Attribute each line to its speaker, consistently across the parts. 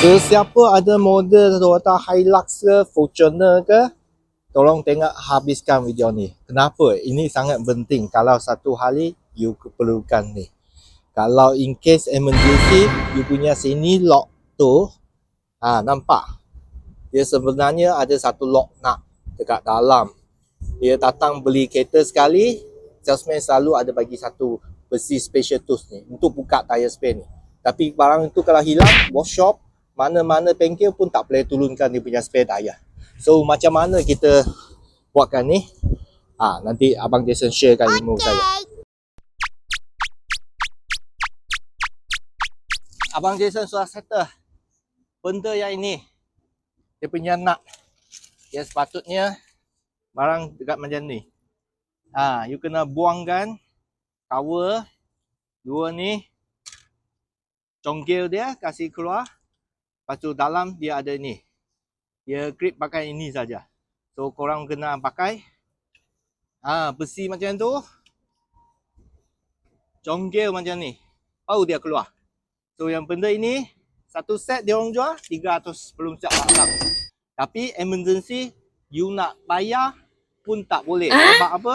Speaker 1: Sesiapa ada model Toyota Hilux ke, Fortuner ke, tolong tengok habiskan video ni. Kenapa? Ini sangat penting kalau satu hari you perlukan ni. Kalau in case emergency, you punya sini lock tu, nampak? Dia sebenarnya ada satu lock nut dekat dalam. Dia datang beli kereta sekali, salesman selalu ada bagi satu besi special tools ni untuk buka tire spare ni. Tapi barang itu kalau hilang, workshop, mana-mana bengkel pun tak boleh turunkan dia punya spare tire. So macam mana kita buatkan ni? Nanti Abang Jason sharekan ilmu saya. Abang Jason sudah settle benda yang ini. Dia punya nut. Dia sepatutnya barang dekat macam ni. You kena buangkan cover dua ni. Congkil dia kasih keluar. Lepas tu dalam dia ada ni. Dia grip pakai ini saja. So korang kena pakai besi macam tu. Congkil macam ni. Baru dia keluar. So yang benda ini satu set dia orang jual 300 belum siap masak. Tapi emergency you nak bayar pun tak boleh. Sebab apa?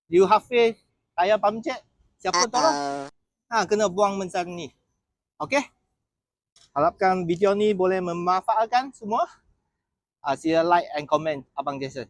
Speaker 1: You hafiz tayar pamcet. Siapa tolong? Kena buang macam ni. Okey? Harapkan video ni boleh memanfaatkan semua. Sila like and comment Abang Jason.